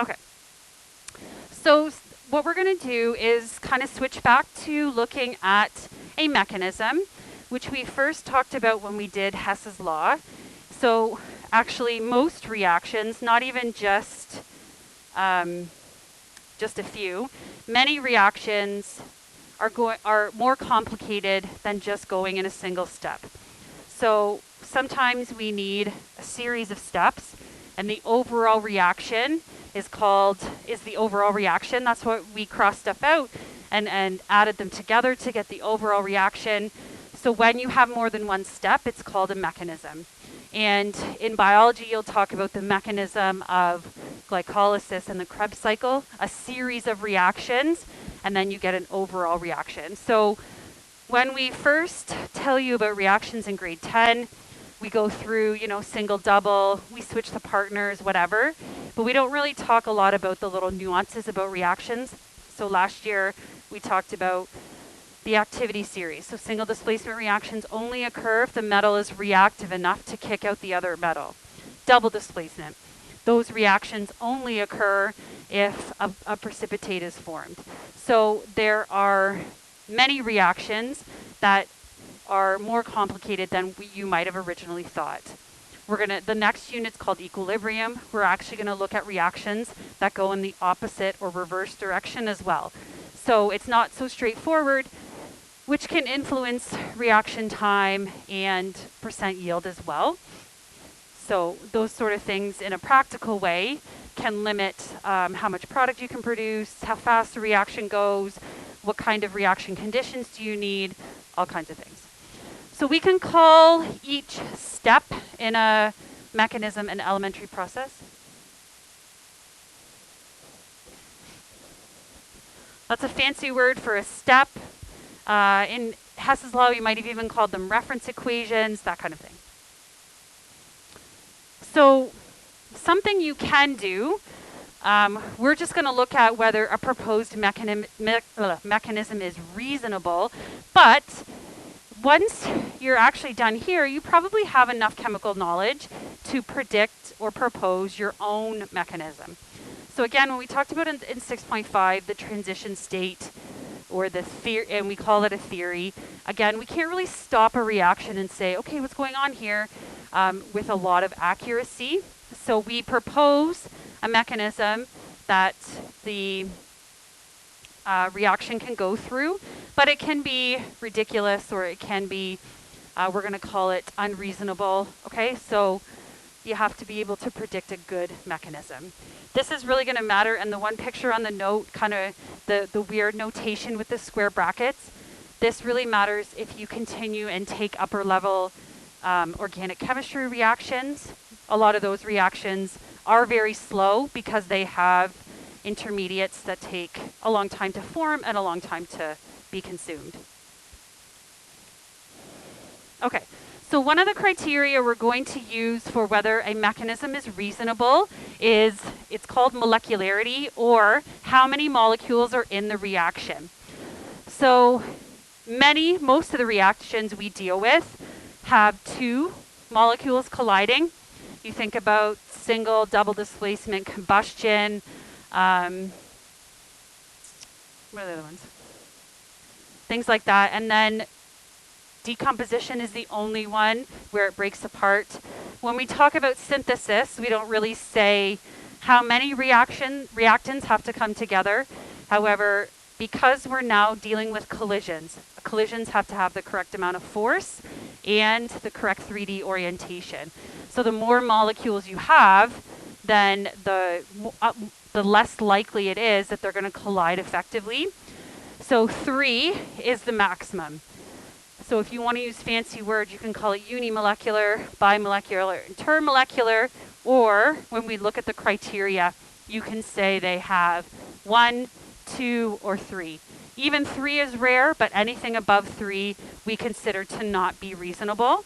Okay. So what we're going to do is kind of switch back to looking at a mechanism, which we first talked about when we did Hess's law. So actually, most reactions, not even just a few, many reactions are more complicated than just going in a single step. So sometimes we need a series of steps, and the overall reaction is the overall reaction. That's what we crossed stuff out and added them together to get the overall reaction. So when you have more than one step, it's called a mechanism. And in biology, you'll talk about the mechanism of glycolysis and the Krebs cycle, a series of reactions, and then you get an overall reaction. So when we first tell you about reactions in grade 10, we go through, single, double, we switch the partners, whatever, but we don't really talk a lot about the little nuances about reactions. So last year, we talked about the activity series. So single displacement reactions only occur if the metal is reactive enough to kick out the other metal. Double displacement. Those reactions only occur if a precipitate is formed. So there are many reactions that are more complicated than you might have originally thought. The next unit's called equilibrium. We're actually going to look at reactions that go in the opposite or reverse direction as well. So it's not so straightforward, which can influence reaction time and percent yield as well. So those sort of things in a practical way can limit how much product you can produce, how fast the reaction goes, what kind of reaction conditions do you need, all kinds of things. So we can call each step in a mechanism an elementary process. That's a fancy word for a step. In Hess's law, we might have even called them reference equations, that kind of thing. So something you can do, we're just going to look at whether a proposed mechanism is reasonable, but once you're actually done here, you probably have enough chemical knowledge to predict or propose your own mechanism. So again, when we talked about in 6.5, the transition state, or the theory, and we call it a theory, again, we can't really stop a reaction and say, okay, what's going on here, with a lot of accuracy. So we propose a mechanism that the reaction can go through, but it can be ridiculous, or it can be, we're going to call it unreasonable. Okay, so you have to be able to predict a good mechanism. This is really going to matter, and the one picture on the note, kind of the weird notation with the square brackets, this really matters if you continue and take upper level organic chemistry reactions. A lot of those reactions are very slow because they have intermediates that take a long time to form and a long time to be consumed. Okay, so one of the criteria we're going to use for whether a mechanism is reasonable is, it's called molecularity, or how many molecules are in the reaction. So most of the reactions we deal with have two molecules colliding. You think about single, double displacement, combustion. What are the other ones? Things like that. And then decomposition is the only one where it breaks apart. When we talk about synthesis, we don't really say how many reactants have to come together. However, because we're now dealing with collisions have to have the correct amount of force and the correct 3D orientation. So the more molecules you have, then the less likely it is that they're going to collide effectively. So 3 is the maximum. So if you want to use fancy words, you can call it unimolecular, bimolecular, intermolecular, or when we look at the criteria, you can say they have 1, 2, or 3. Even 3 is rare, but anything above 3 we consider to not be reasonable.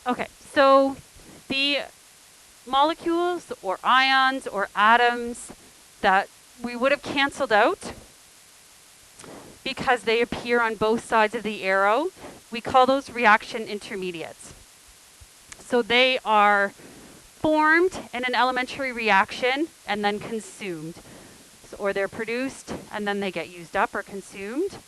Okay, so the molecules or ions or atoms that we would have canceled out because they appear on both sides of the arrow. We call those reaction intermediates. So they are formed in an elementary reaction and then consumed. Or they're produced and then they get used up or consumed.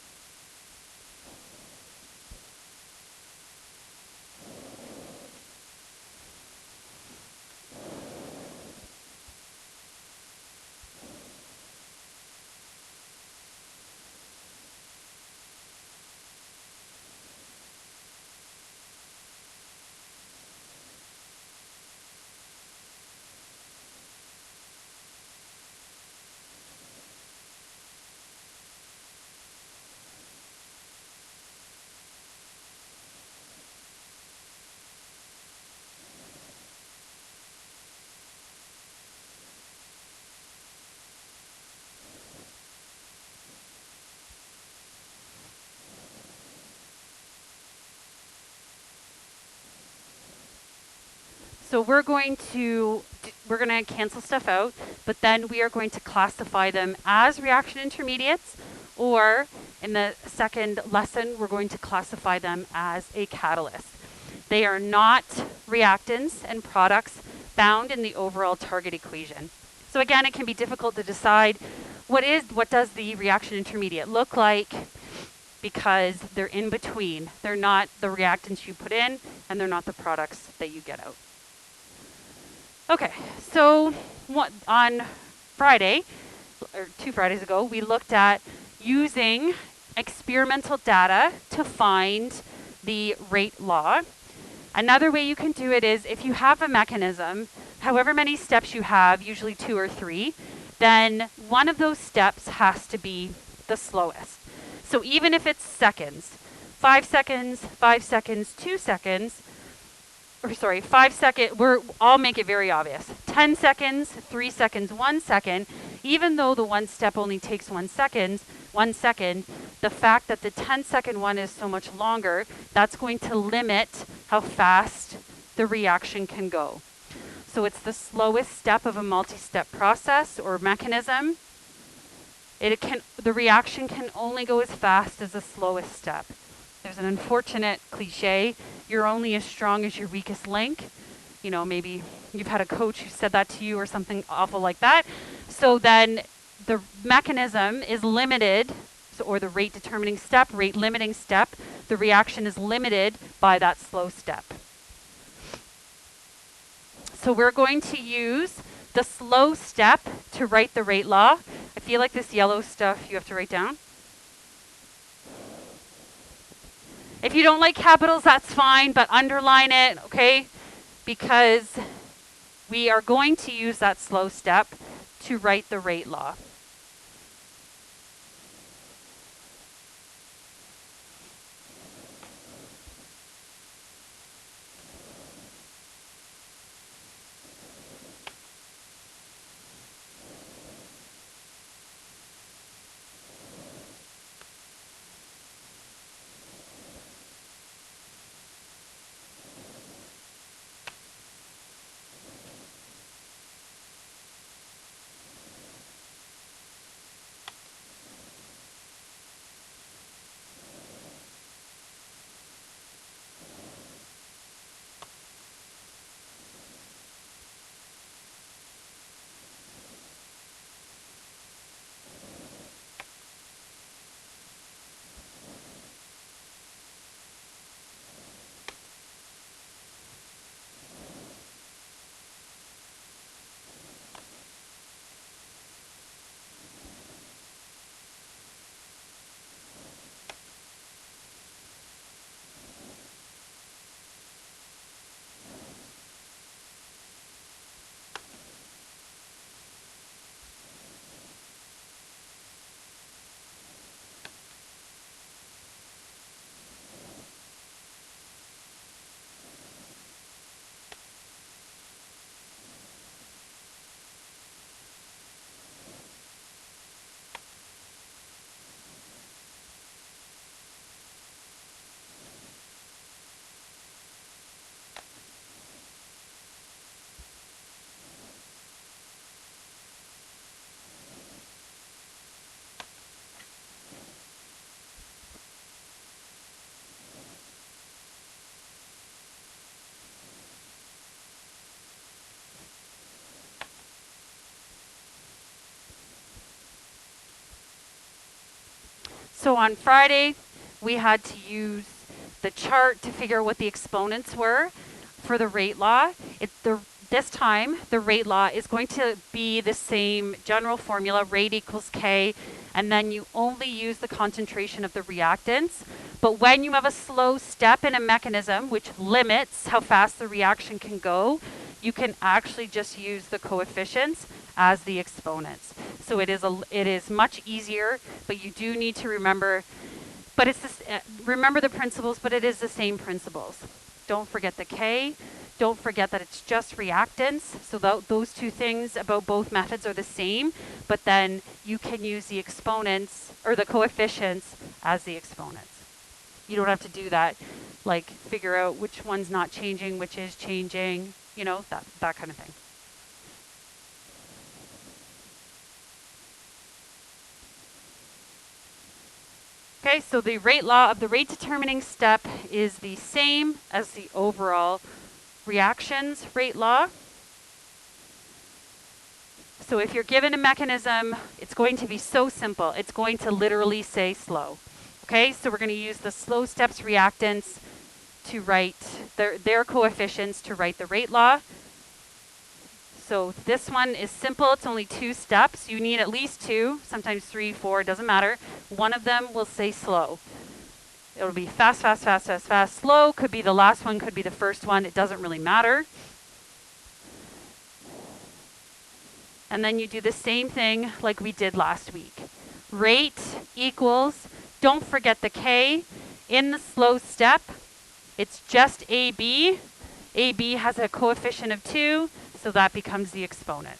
So we're going to cancel stuff out, but then we are going to classify them as reaction intermediates, or in the second lesson, we're going to classify them as a catalyst. They are not reactants and products found in the overall target equation. So again, it can be difficult to decide what does the reaction intermediate look like, because they're in between. They're not the reactants you put in, and they're not the products that you get out. Okay, so on Friday, or 2 Fridays ago, we looked at using experimental data to find the rate law. Another way you can do it is if you have a mechanism, however many steps you have, usually 2 or 3, then one of those steps has to be the slowest. So even if it's seconds, 5 seconds, 5 seconds, 2 seconds, 5 seconds, I'll make it very obvious. 10 seconds, 3 seconds, 1 second, even though the one step only takes 1 second, the fact that the 10-second one is so much longer, that's going to limit how fast the reaction can go. So it's the slowest step of a multi-step process or mechanism. The reaction can only go as fast as the slowest step. There's an unfortunate cliche, you're only as strong as your weakest link. You know, maybe you've had a coach who said that to you or something awful like that. So then the mechanism is limited, or the rate determining step, rate limiting step, the reaction is limited by that slow step. So we're going to use the slow step to write the rate law. I feel like this yellow stuff you have to write down. If you don't like capitals, that's fine, but underline it, okay? Because we are going to use that slow step to write the rate law. So on Friday, we had to use the chart to figure out what the exponents were for the rate law. This time, the rate law is going to be the same general formula, rate equals K, and then you only use the concentration of the reactants. But when you have a slow step in a mechanism, which limits how fast the reaction can go, you can actually just use the coefficients as the exponents. So it is much easier, but you do need to remember, but it's this, remember the principles, but it is the same principles. Don't forget the K. Don't forget that it's just reactants. So those two things about both methods are the same, but then you can use the exponents or the coefficients as the exponents. You don't have to do that, like figure out which one's not changing, which is changing, you know, that kind of thing. Okay, so the rate law of the rate determining step is the same as the overall reactions rate law. So if you're given a mechanism, it's going to be so simple. It's going to literally say slow. Okay, so we're going to use the slow steps reactants to write their coefficients to write the rate law. So this one is simple. It's only 2 steps. You need at least 2, sometimes 3, 4, doesn't matter. One of them will say slow. It'll be fast, fast, fast, fast, fast. Slow could be the last one, could be the first one. It doesn't really matter. And then you do the same thing like we did last week. Rate equals, don't forget the K. In the slow step, it's just AB. AB has a coefficient of 2, so that becomes the exponent.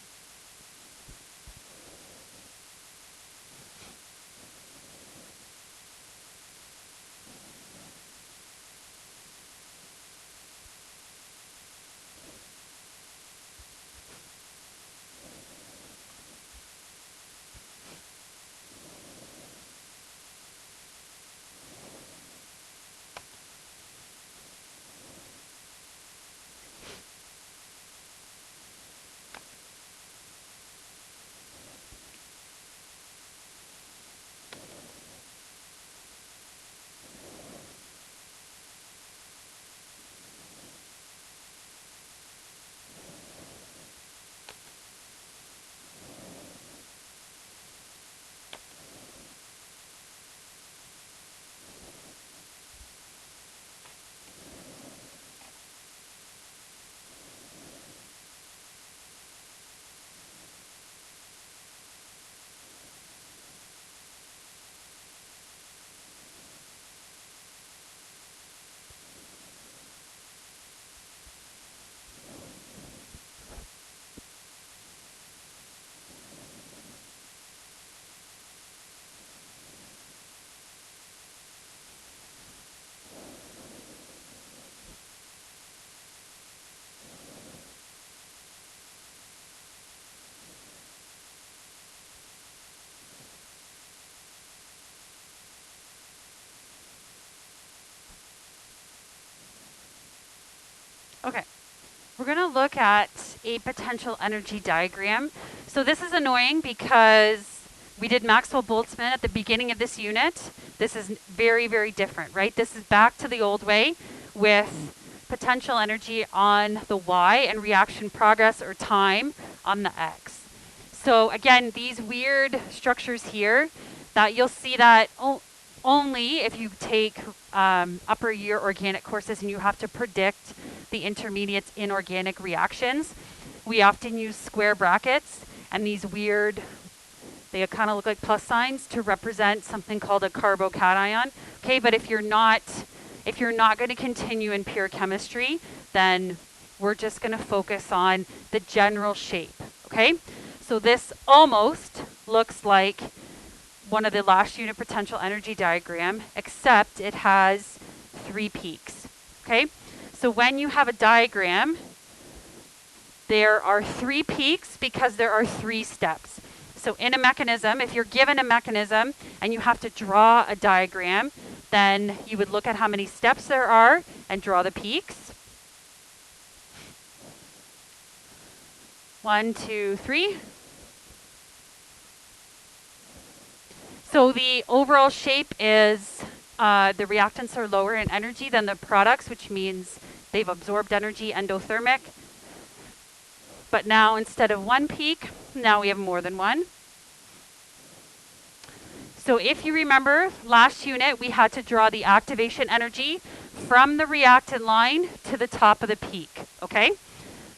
Okay, we're going to look at a potential energy diagram. So this is annoying because we did Maxwell-Boltzmann at the beginning of this unit. This is very, very different, right? This is back to the old way with potential energy on the Y and reaction progress or time on the X. So again, these weird structures here that you'll see that only if you take upper year organic courses and you have to predict the intermediates in organic reactions. We often use square brackets and these weird, they kind of look like plus signs to represent something called a carbocation. Okay, but if you're not going to continue in pure chemistry, then we're just going to focus on the general shape. Okay, so this almost looks like one of the last unit potential energy diagram, except it has 3 peaks. Okay, so when you have a diagram, there are 3 peaks because there are 3 steps. So in a mechanism, if you're given a mechanism and you have to draw a diagram, then you would look at how many steps there are and draw the peaks. 1, 2, 3. So the overall shape is the reactants are lower in energy than the products, which means they've absorbed energy endothermic. But now instead of one peak, now we have more than one. So if you remember last unit, we had to draw the activation energy from the reactant line to the top of the peak, okay?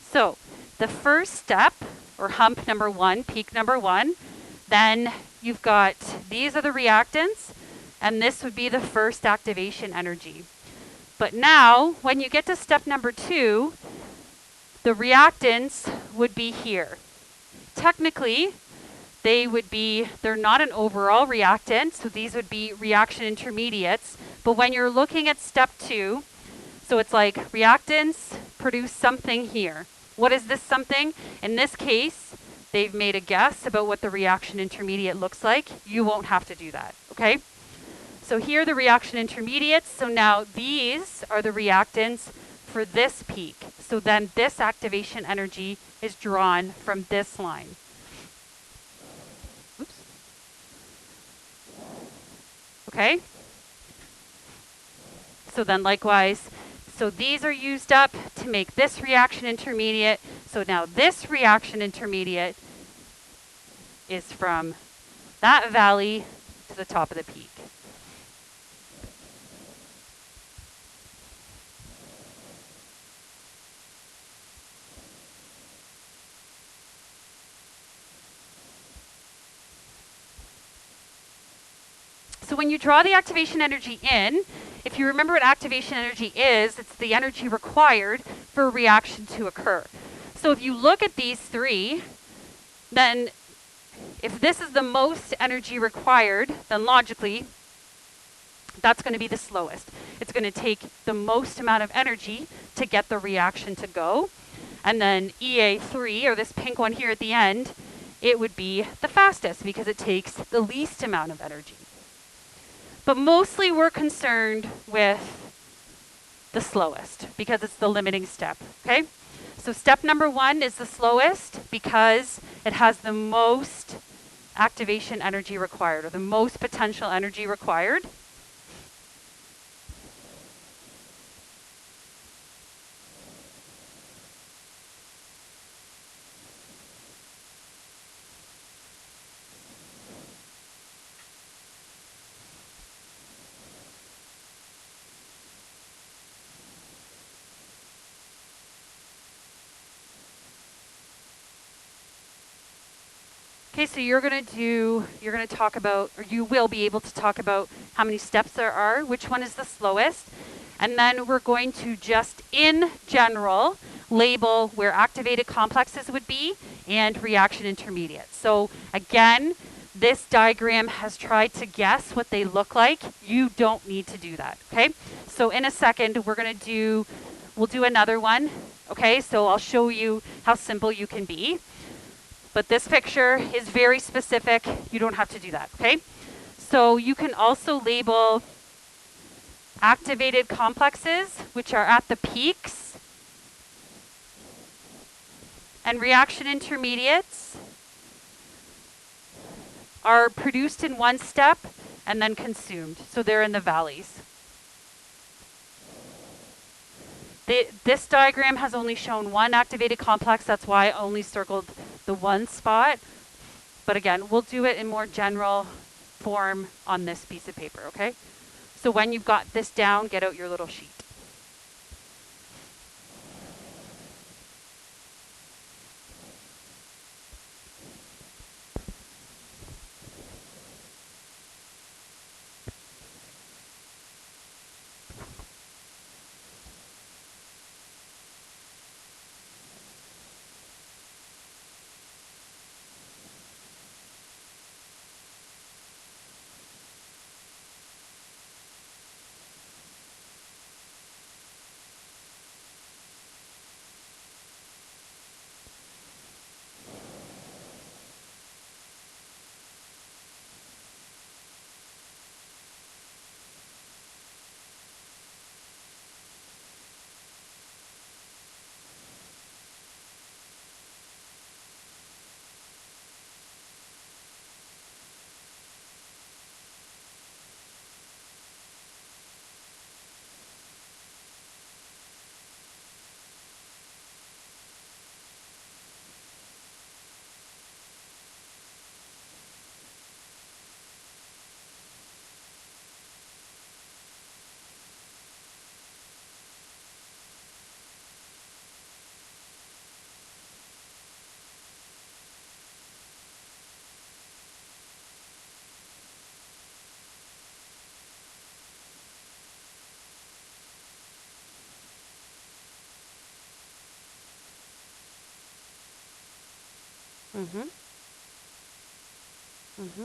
So the first step, or hump number one, peak number one, then you've got, these are the reactants, and this would be the first activation energy. But now, when you get to step number two, the reactants would be here. Technically, they're not an overall reactant, so these would be reaction intermediates. But when you're looking at step two, so it's like reactants produce something here. What is this something? In this case, they've made a guess about what the reaction intermediate looks like. You won't have to do that, okay? So here are the reaction intermediates. So now these are the reactants for this peak. So then this activation energy is drawn from this line. Oops. Okay? So then likewise, so these are used up to make this reaction intermediate. So now this reaction intermediate is from that valley to the top of the peak. So when you draw the activation energy in, if you remember what activation energy is, it's the energy required for a reaction to occur. So if you look at these three, then if this is the most energy required, then logically, that's going to be the slowest. It's going to take the most amount of energy to get the reaction to go. And then EA3, or this pink one here at the end, it would be the fastest because it takes the least amount of energy. But mostly we're concerned with the slowest because it's the limiting step, okay? So step number one is the slowest because it has the most activation energy required, or the most potential energy required. Okay, so you're going to talk about, or you will be able to talk about how many steps there are, which one is the slowest, and then we're going to just, in general, label where activated complexes would be and reaction intermediates. So again, this diagram has tried to guess what they look like. You don't need to do that, okay? So in a second, we'll do another one, okay? So I'll show you how simple you can be. But this picture is very specific. You don't have to do that, okay? So you can also label activated complexes, which are at the peaks, and reaction intermediates are produced in one step and then consumed. So they're in the valleys. This diagram has only shown one activated complex. That's why I only circled the one spot. But again, we'll do it in more general form on this piece of paper, okay? So when you've got this down, get out your little sheet. Mm-hmm. Mm-hmm.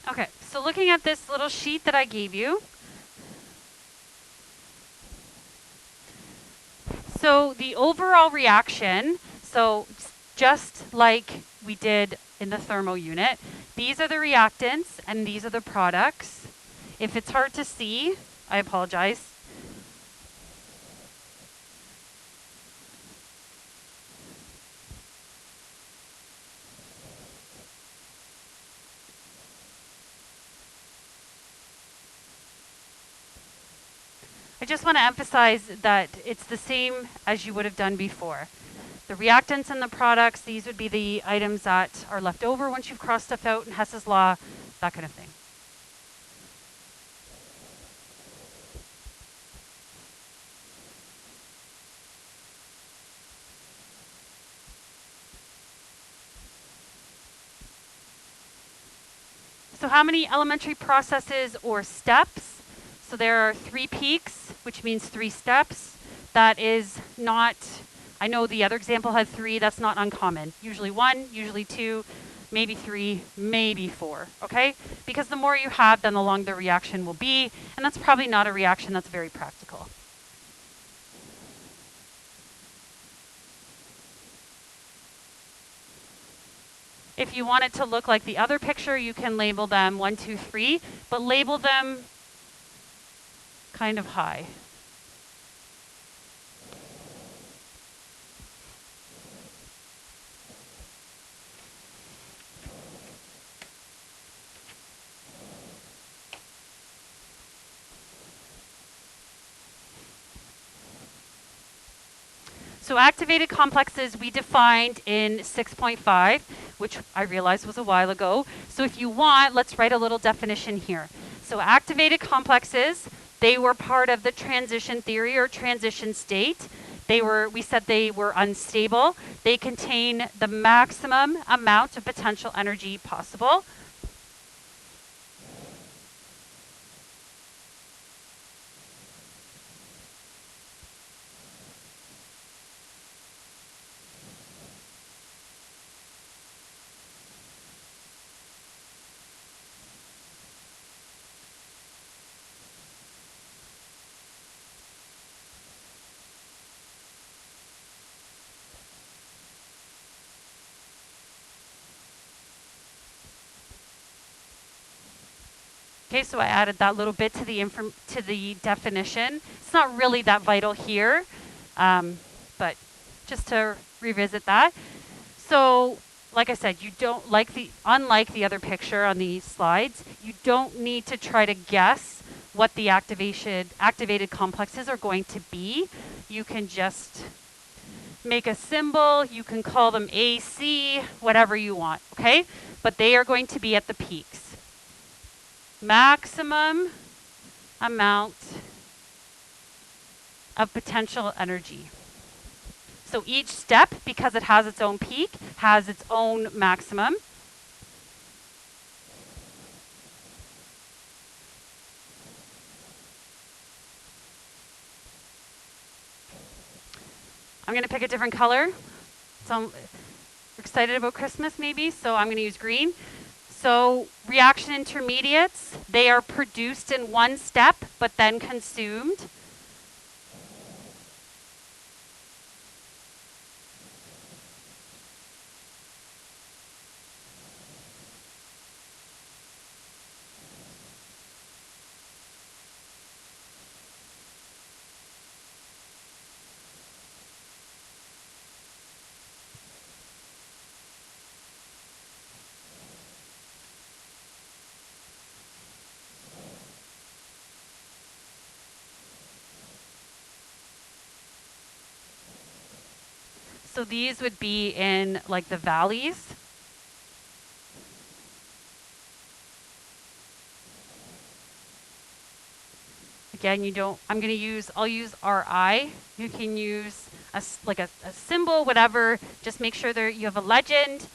Okay, so looking at this little sheet that I gave you, so the overall reaction, so just like we did in the thermo unit, these are the reactants and these are the products. If it's hard to see, I apologize. I just want to emphasize that it's the same as you would have done before. The reactants and the products, these would be the items that are left over once you've crossed stuff out in Hess's law, that kind of thing. So how many elementary processes or steps? So there are 3 peaks, which means 3 steps. That is not, I know the other example had 3, that's not uncommon. Usually 1, usually 2, maybe 3, maybe 4, okay? Because the more you have, then the longer the reaction will be, and that's probably not a reaction that's very practical. If you want it to look like the other picture, you can label them 1, 2, 3, but label them kind of high. So activated complexes we defined in 6.5, which I realized was a while ago. So if you want, let's write a little definition here. So activated complexes, they were part of the transition theory or transition state. We said they were unstable. They contain the maximum amount of potential energy possible. Okay, so I added that little bit to the definition. It's not really that vital here, but just to revisit that. So, like I said, you don't unlike the other picture on these slides, you don't need to try to guess what the activated complexes are going to be. You can just make a symbol. You can call them AC, whatever you want. Okay, but they are going to be at the peaks. Maximum amount of potential energy. So each step, because it has its own peak, has its own maximum. I'm going to pick a different color. So I'm excited about Christmas maybe, so I'm going to use green. So reaction intermediates, they are produced in one step, but then consumed. So these would be in like the valleys. Again, I'll use RI. You can use a symbol, whatever. Just make sure you have a legend.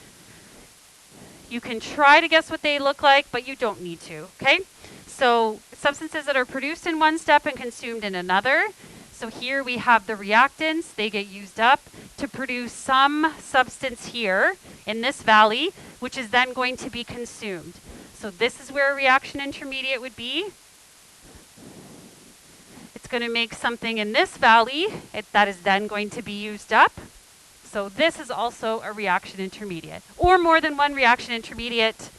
You can try to guess what they look like, but you don't need to, okay? So substances that are produced in one step and consumed in another. So here we have the reactants. They get used up to produce some substance here in this valley, which is then going to be consumed. So this is where a reaction intermediate would be. It's going to make something in this valley that is then going to be used up. So this is also a reaction intermediate, or more than one reaction intermediate.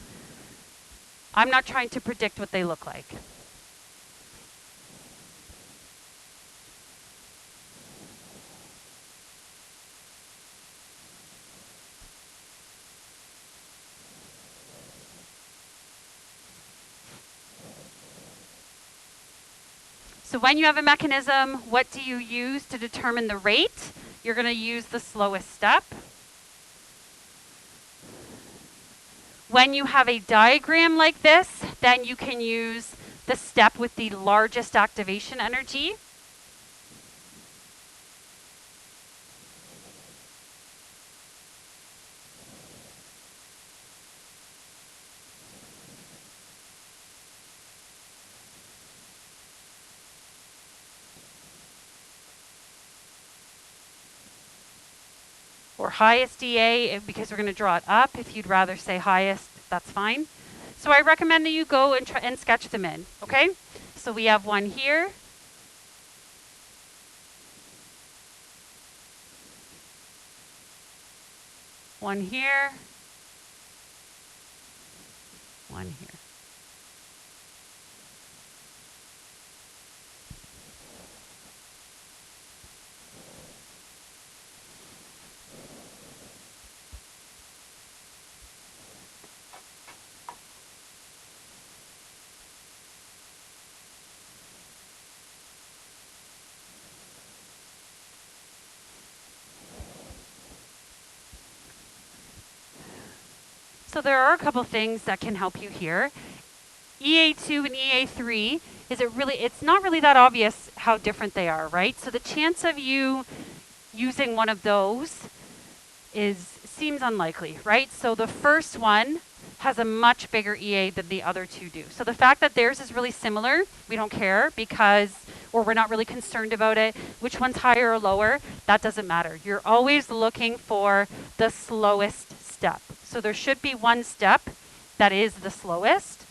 I'm not trying to predict what they look like. So when you have a mechanism, what do you use to determine the rate? You're going to use the slowest step. When you have a diagram like this, then you can use the step with the largest activation energy. Or highest EA, because we're going to draw it up. If you'd rather say highest, that's fine. So I recommend that you go and sketch them in, okay? So we have one here. One here. One here. So there are a couple things that can help you here. EA2 and EA3, it's not really that obvious how different they are, right? So the chance of you using one of those seems unlikely, right? So the first one has a much bigger EA than the other two do. So the fact that theirs is really similar, we don't care or we're not really concerned about it. Which one's higher or lower, that doesn't matter. You're always looking for the slowest step. So there should be one step that is the slowest.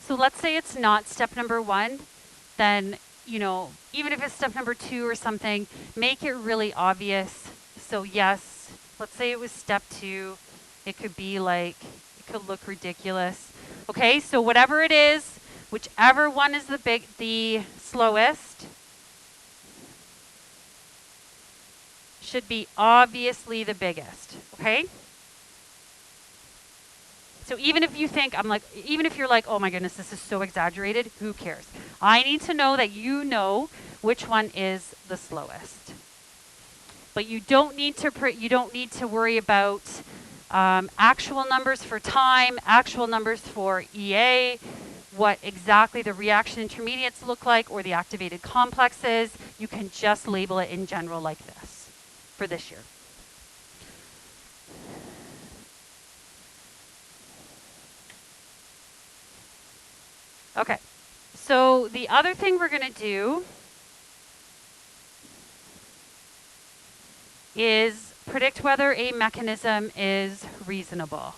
So let's say it's not step number one, then even if it's step number 2 or something, make it really obvious. So yes, let's say it was step 2. It could be like, it could look ridiculous. Okay, so whatever it is, whichever one is the slowest, should be obviously the biggest, okay? So even if you think, even if you're like, oh my goodness, this is so exaggerated, who cares? I need to know that you know which one is the slowest. But you don't need to worry about actual numbers for time, actual numbers for EA, what exactly the reaction intermediates look like, or the activated complexes. You can just label it in general like this for this year. Okay, so the other thing we're going to do is predict whether a mechanism is reasonable.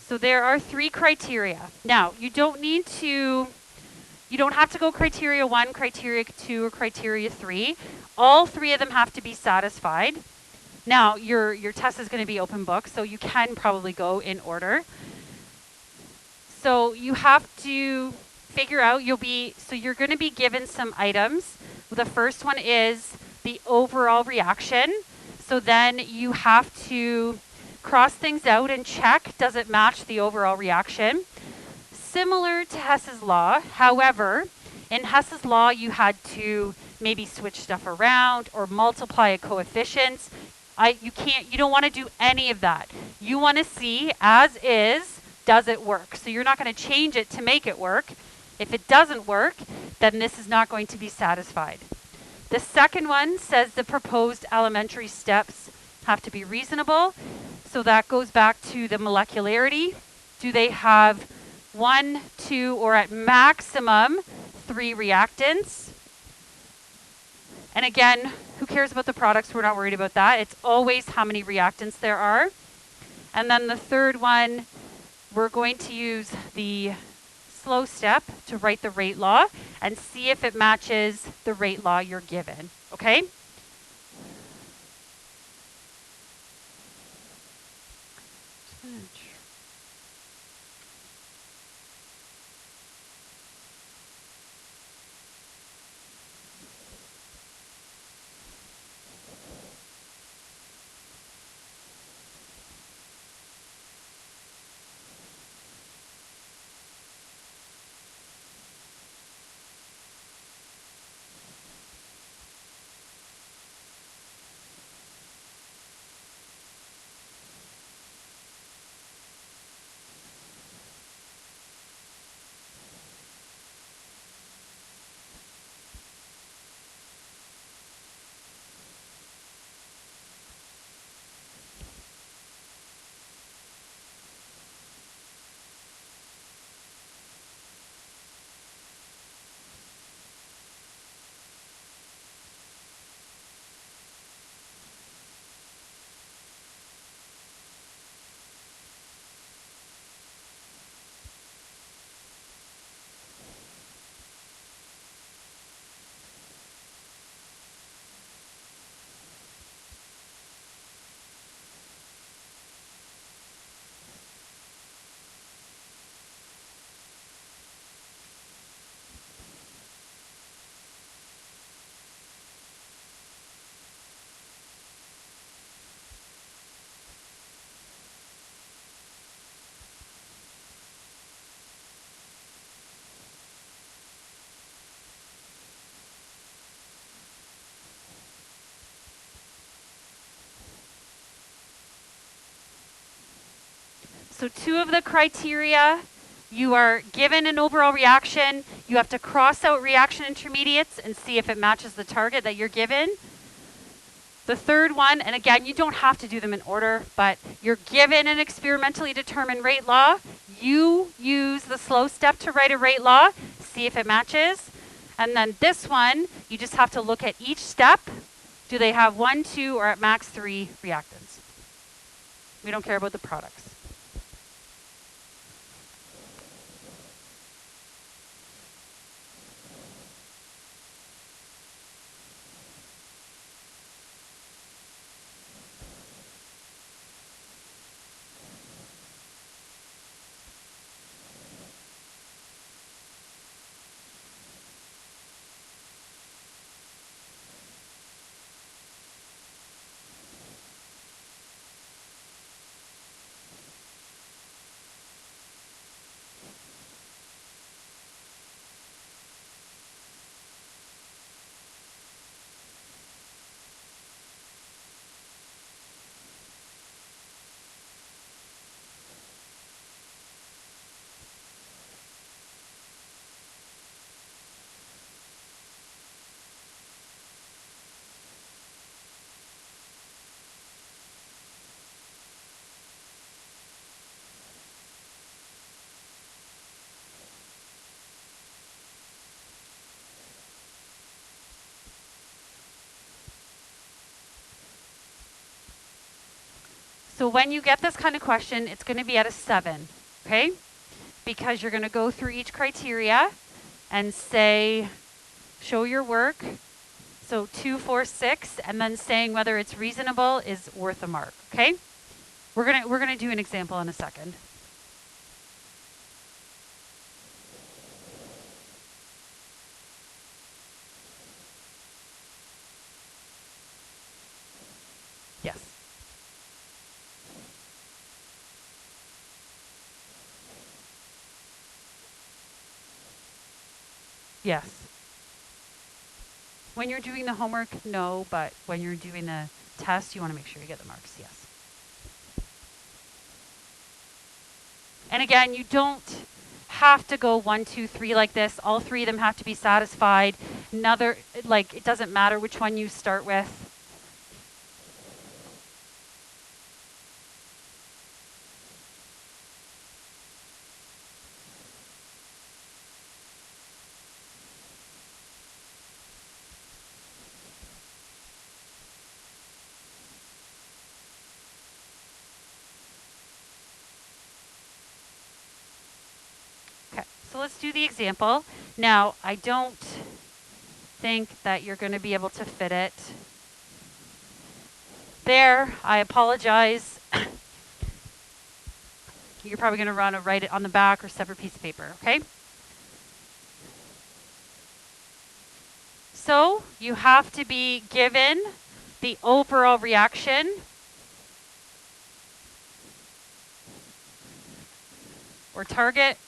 So there are 3 criteria. Now, you don't have to go criteria 1, criteria 2, or criteria 3. All 3 of them have to be satisfied. Now, your test is going to be open book, so you can probably go in order. So you have to figure out, you're going to be given some items. The first one is the overall reaction. So then you have to cross things out and check, does it match the overall reaction? Similar to Hess's law. However, in Hess's law, you had to maybe switch stuff around or multiply a coefficient. You don't want to do any of that. You want to see as is, does it work? So you're not going to change it to make it work. If it doesn't work, then this is not going to be satisfied. The second one says the proposed elementary steps have to be reasonable. So that goes back to the molecularity. Do they have 1, 2, or at maximum 3 reactants? And again, who cares about the products? We're not worried about that. It's always how many reactants there are. And then the third one, we're going to use the slow step to write the rate law and see if it matches the rate law you're given, okay? So 2 of the criteria, you are given an overall reaction. You have to cross out reaction intermediates and see if it matches the target that you're given. The third one, and again, you don't have to do them in order, but you're given an experimentally determined rate law. You use the slow step to write a rate law, see if it matches. And then this one, you just have to look at each step. Do they have 1, 2, or at max 3 reactants? We don't care about the products. So when you get this kind of question, it's going to be at a 7, okay? Because you're going to go through each criteria and say, show your work. So 2, 4, 6, and then saying whether it's reasonable is worth a mark, okay? We're gonna do an example in a second. Yes. Yes. When you're doing the homework, no, but when you're doing the test, you want to make sure you get the marks, yes. And again, you don't have to go 1, 2, 3 like this. All 3 of them have to be satisfied. Another, like, it doesn't matter which one you start with. Okay, so let's do the example. Now, I don't think that you're going to be able to fit it there. I apologize. You're probably going to write it on the back or separate piece of paper, okay? So you have to be given the overall reaction or target.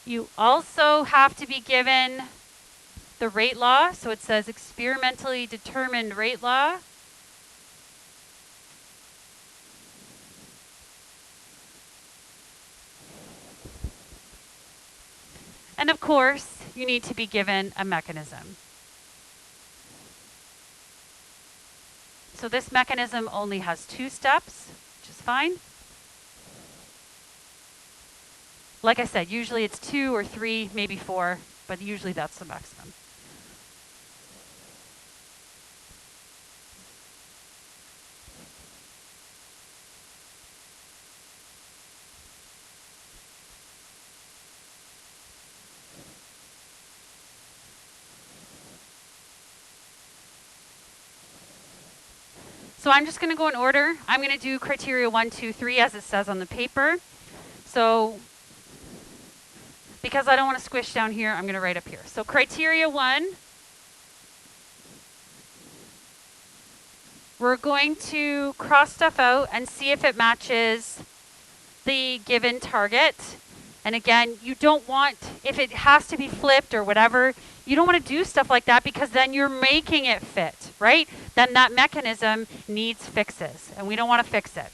You also have to be given the rate law. So it says experimentally determined rate law. And of course, you need to be given a mechanism. So this mechanism only has 2 steps, which is fine. Like I said, usually it's 2 or 3, maybe 4, but usually that's the maximum. So I'm just going to go in order. I'm going to do criteria 1, 2, 3 as it says on the paper. So because I don't want to squish down here, I'm going to write up here. So criteria 1, we're going to cross stuff out and see if it matches the given target. And again, you don't want, if it has to be flipped or whatever, you don't want to do stuff like that because then you're making it fit, right? Then that mechanism needs fixes, and we don't want to fix it.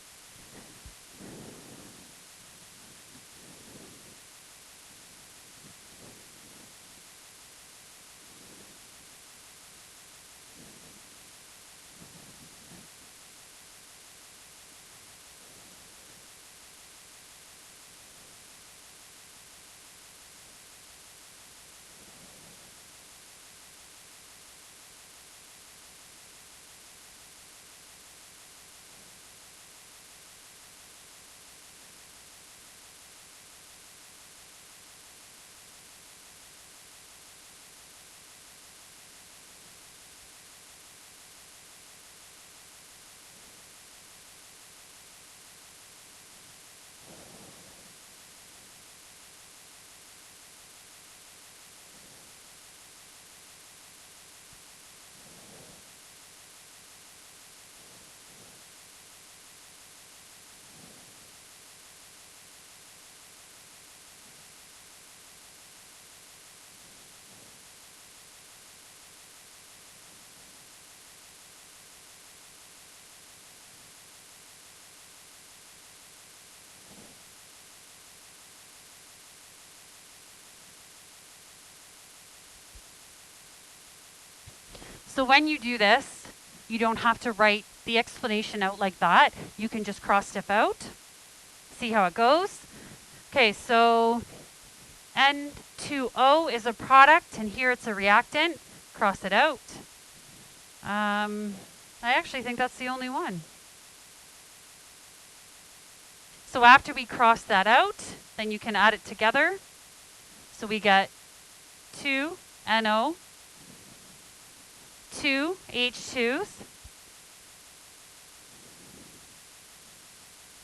So when you do this, you don't have to write the explanation out like that. You can just cross stuff out. See how it goes? Okay, so N2O is a product, and here it's a reactant. Cross it out. I actually think that's the only one. So after we cross that out, then you can add it together. So we get 2NO, 2 H2s,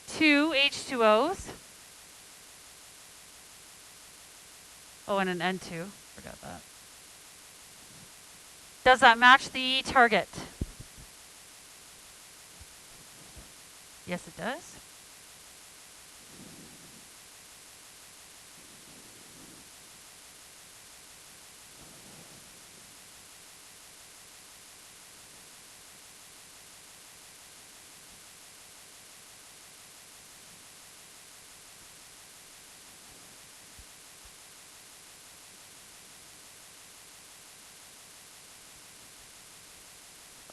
2 H2Os. Oh, and an N2. Forgot that. Does that match the target? Yes, it does.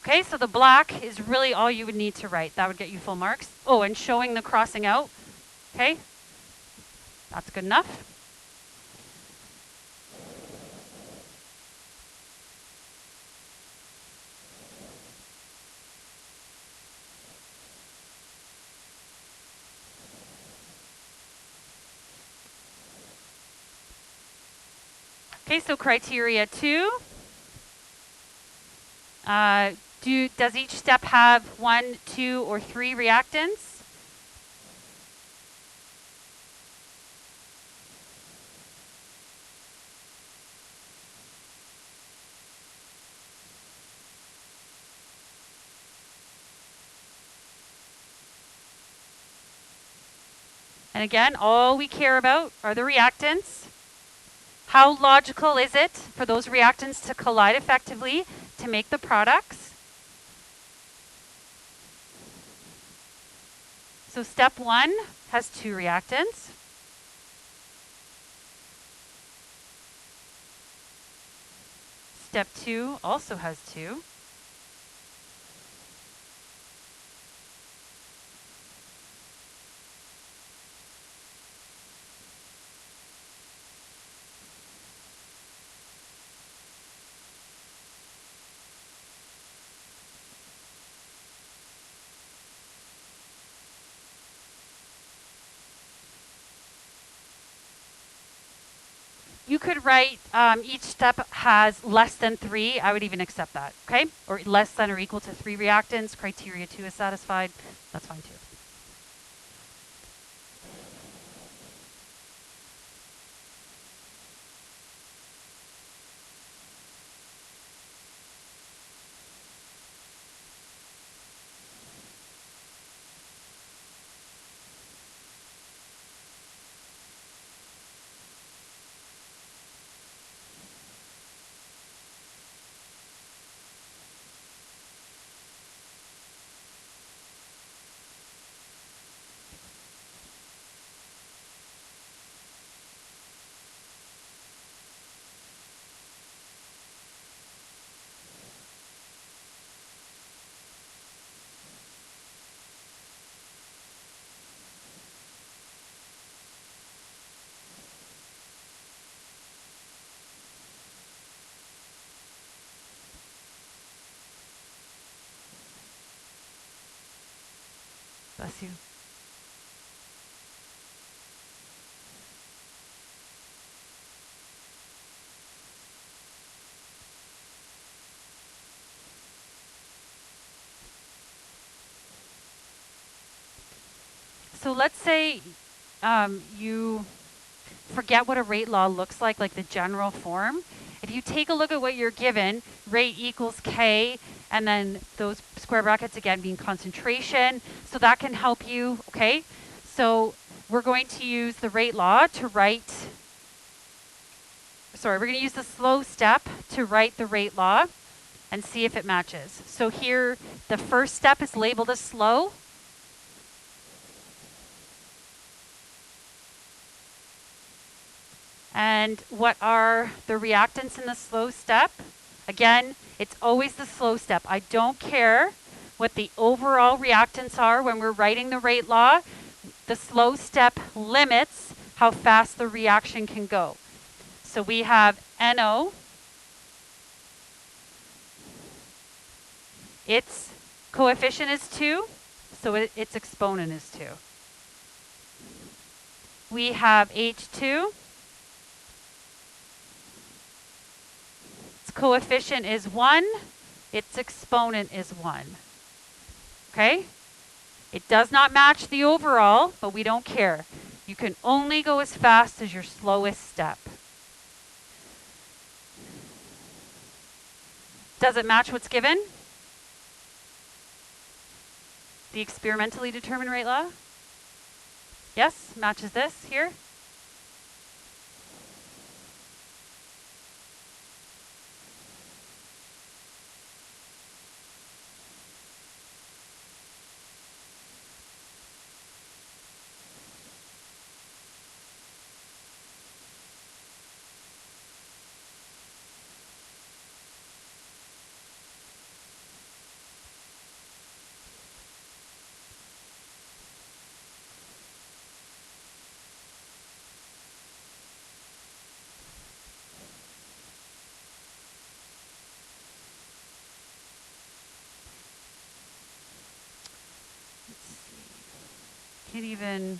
Okay, so the black is really all you would need to write. That would get you full marks. Oh, and showing the crossing out. Okay, that's good enough. Okay, so criteria 2. Does each step have 1, 2, or 3 reactants? And again, all we care about are the reactants. How logical is it for those reactants to collide effectively to make the products? So step 1 has 2 reactants. Step 2 also has 2. You could write each step has less than 3. I would even accept that, okay? Or less than or equal to 3 reactants. Criteria 2 is satisfied. That's fine too. Bless you. So let's say you forget what a rate law looks like the general form. If you take a look at what you're given, rate equals K, and then those square brackets again being concentration. So that can help you, okay? So we're going to use the rate law to write, we're going to use the slow step to write the rate law and see if it matches. So here, the first step is labeled as slow. And what are the reactants in the slow step? Again, it's always the slow step. I don't care what the overall reactants are when we're writing the rate law. The slow step limits how fast the reaction can go. So we have NO. Its coefficient is 2, so its exponent is 2. We have H2. Its coefficient is 1. Its exponent is 1. Okay? It does not match the overall, but we don't care. You can only go as fast as your slowest step. Does it match what's given? The experimentally determined rate law? Yes, matches this here. Can't even.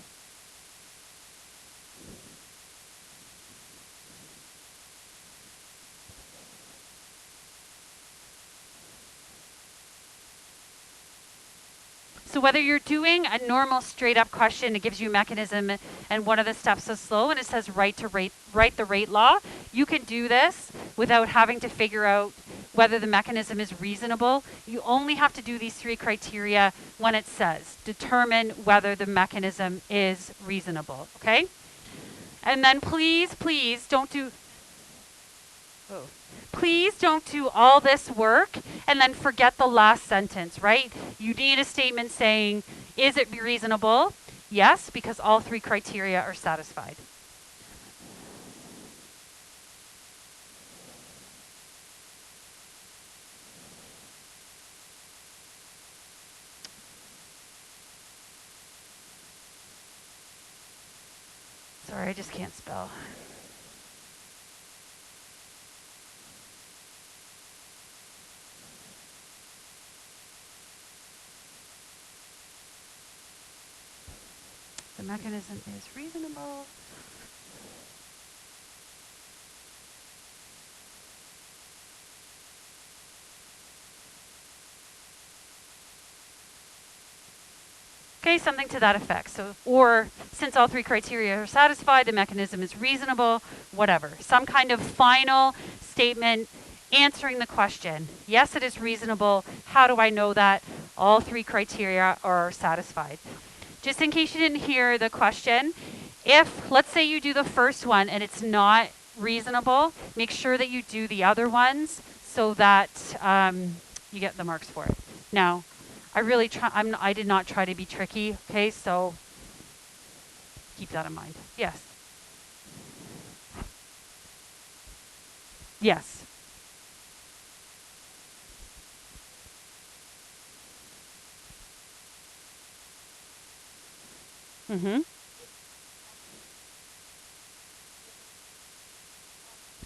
So whether you're doing a normal straight up question, it gives you a mechanism and one of the steps is slow and it says write the rate law, you can do this without having to figure out whether the mechanism is reasonable. You only have to do these 3 criteria when it says determine whether the mechanism is reasonable, okay? And then please don't do all this work and then forget the last sentence, right? You need a statement saying, is it reasonable? Yes, because all 3 criteria are satisfied. Sorry, I just can't spell. The mechanism is reasonable. Okay, something to that effect. So, or since all 3 criteria are satisfied, the mechanism is reasonable, whatever. Some kind of final statement answering the question. Yes, it is reasonable. How do I know that all 3 criteria are satisfied? Just in case you didn't hear the question, if, let's say you do the first one and it's not reasonable, make sure that you do the other ones so that you get the marks for it. Now, I did not try to be tricky, okay? So keep that in mind. Yes. Yes. Mm-hmm.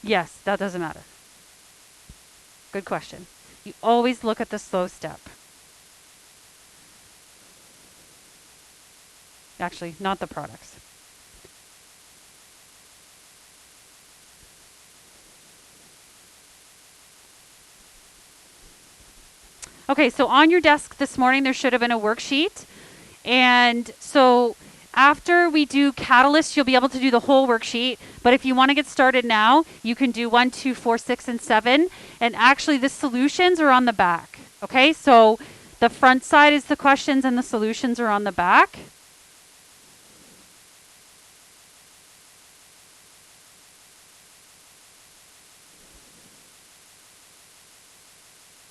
Yes, that doesn't matter. Good question. You always look at the slow step. Actually, not the products. Okay, so on your desk this morning, there should have been a worksheet. And so after we do catalyst, you'll be able to do the whole worksheet. But if you want to get started now, you can do 1, 2, 4, 6, and 7. And actually, the solutions are on the back. Okay, so the front side is the questions and the solutions are on the back.